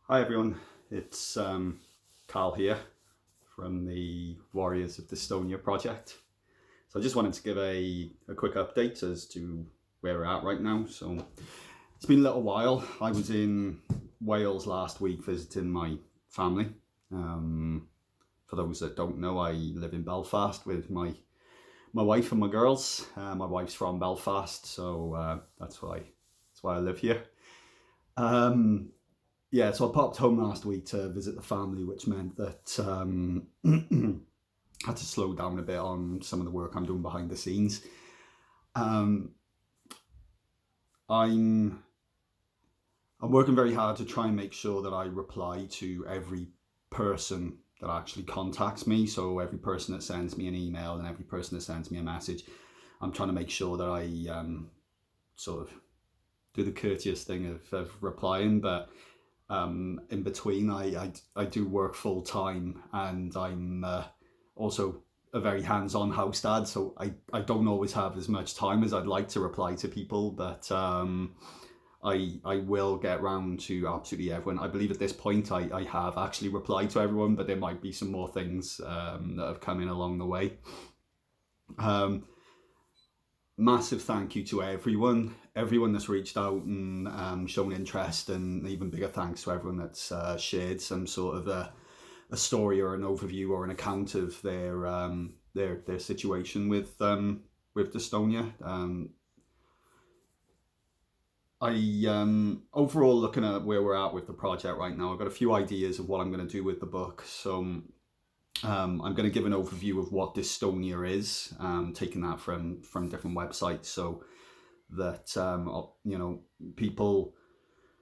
Hi everyone, it's Carl here from the Warriors of Dystonia project. So I just wanted to give a quick update as to where we're at right now. So it's been a little while. I was in Wales last week visiting my family. For those that don't know, I live in Belfast with my wife and my girls. My wife's from Belfast, so that's why I live here. Yeah, so I popped home last week to visit the family, which meant that I had to slow down a bit on some of the work I'm doing behind the scenes. Um, I'm I'm working very hard to try and make sure that I reply to every person that actually contacts me. So every person that sends me an email and every person that sends me a message, I'm trying to make sure that I sort of do the courteous thing of replying, but in between, I do work full time, and I'm also a very hands-on house dad, so I don't always have as much time as I'd like to reply to people, but I will get round to absolutely everyone. I believe at this point I have actually replied to everyone, but there might be some more things that have come in along the way. Massive thank you to everyone that's reached out and shown interest, and even bigger thanks to everyone that's shared some sort of a story or an overview or an account of their situation with Dystonia. Overall, looking at where we're at with the project right now, I've got a few ideas of what I'm going to do with the book. So I'm going to give an overview of what dystonia is, taking that from different websites, so that people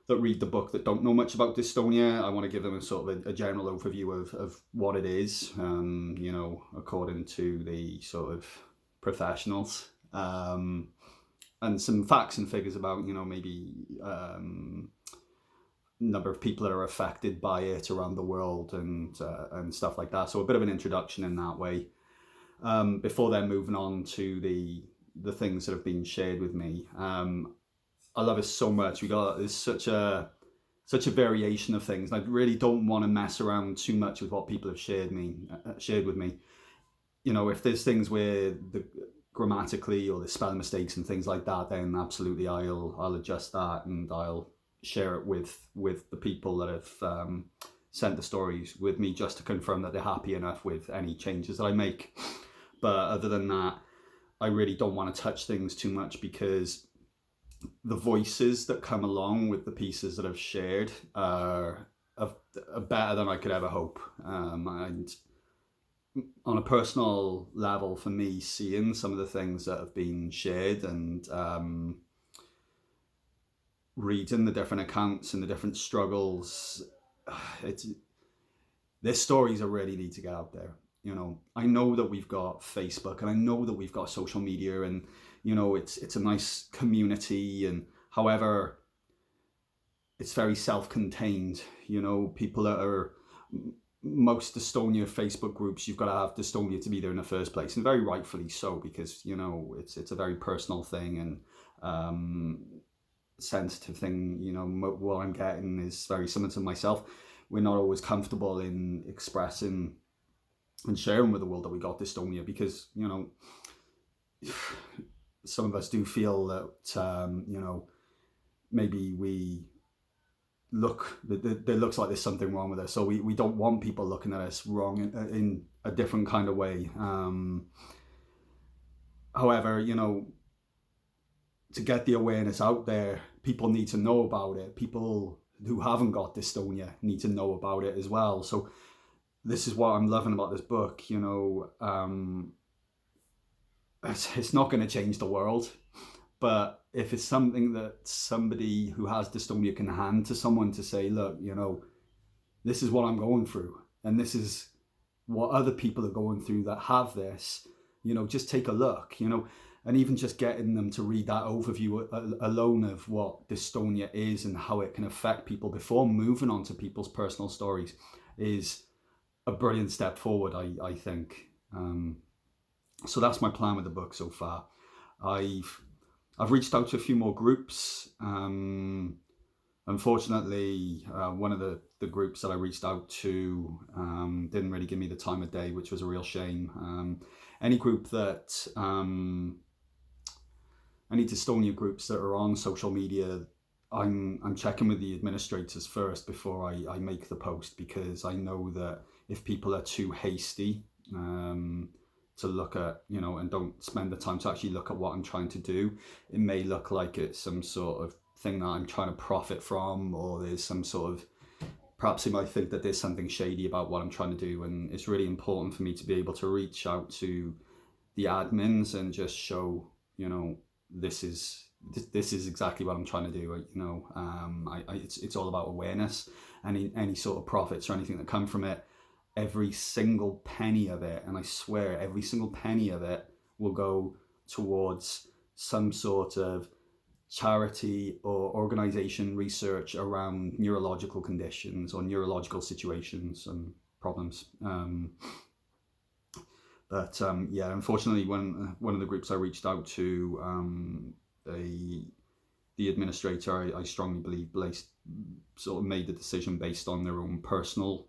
that read the book that don't know much about dystonia, I want to give them a sort of a general overview of what it is, according to the sort of professionals, and some facts and figures about maybe number of people that are affected by it around the world, and stuff like that. So a bit of an introduction in that way. Before then, moving on to the things that have been shared with me. I love it so much. There's such a variation of things. I really don't want to mess around too much with what people have shared with me. If there's things where the grammatically or the spelling mistakes and things like that, then absolutely I'll adjust that, and I'll share it with the people that have sent the stories with me, just to confirm that they're happy enough with any changes that I make. But other than that, I really don't want to touch things too much, because the voices that come along with the pieces that I've shared are better than I could ever hope. And on a personal level, for me, seeing some of the things that have been shared, and reading the different accounts and the different struggles, their stories I really need to get out there. I know that we've got Facebook, and I know that we've got social media, and it's a nice community, and however, it's very self-contained. People that are most Dystonia Facebook groups, you've got to have Dystonia to be there in the first place, and very rightfully so, because it's a very personal thing, and sensitive thing. What I'm getting is very similar to myself. We're not always comfortable in expressing and sharing with the world that we got dystonia, because some of us do feel that maybe we look, there looks like there's something wrong with us, so we don't want people looking at us wrong in a different kind of way. However, to get the awareness out there, people need to know about it. People who haven't got dystonia need to know about it as well. So this is what I'm loving about this book. It's not going to change the world, but if it's something that somebody who has dystonia can hand to someone to say, look, this is what I'm going through, and this is what other people are going through that have this, just take a look, and even just getting them to read that overview alone of what dystonia is and how it can affect people before moving on to people's personal stories is a brilliant step forward, I think. So that's my plan with the book so far. I've reached out to a few more groups. Unfortunately, one of the groups that I reached out to didn't really give me the time of day, which was a real shame. Any group that any Dystonia groups that are on social media, I'm checking with the administrators first before I make the post, because I know that if people are too hasty to look at, and don't spend the time to actually look at what I'm trying to do, it may look like it's some sort of thing that I'm trying to profit from, or there's some sort of, perhaps they might think that there's something shady about what I'm trying to do. And it's really important for me to be able to reach out to the admins and just show, this is exactly what I'm trying to do. It's all about awareness. Any sort of profits or anything that come from it, every single penny of it, and I swear every single penny of it will go towards some sort of charity or organization research around neurological conditions or neurological situations and problems. Yeah, unfortunately, when one of the groups I reached out to, the administrator, I strongly believe, sort of made the decision based on their own personal,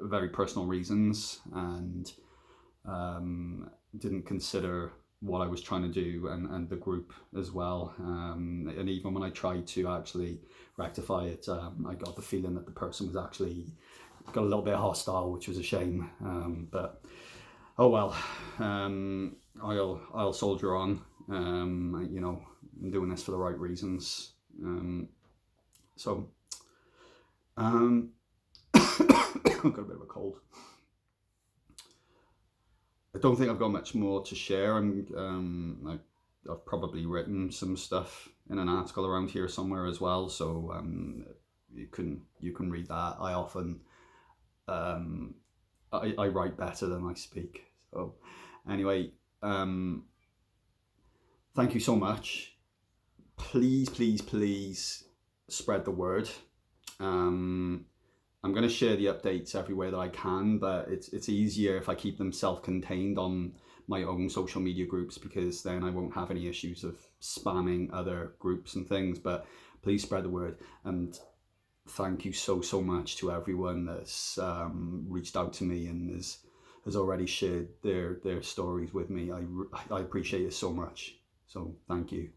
very personal reasons, and didn't consider what I was trying to do and the group as well. And even when I tried to actually rectify it, I got the feeling that the person was actually got a little bit hostile, which was a shame. But oh well, I'll soldier on. I'm doing this for the right reasons. I've got a bit of a cold. I don't think I've got much more to share. I've probably written some stuff in an article around here somewhere as well, so you can read that. I often I write better than I speak. So anyway, thank you so much. Please spread the word. I'm going to share the updates everywhere that I can, but it's easier if I keep them self-contained on my own social media groups, because then I won't have any issues of spamming other groups and things. But please spread the word, and thank you so much to everyone that's reached out to me and has already shared their stories with me. I appreciate it so much. So thank you.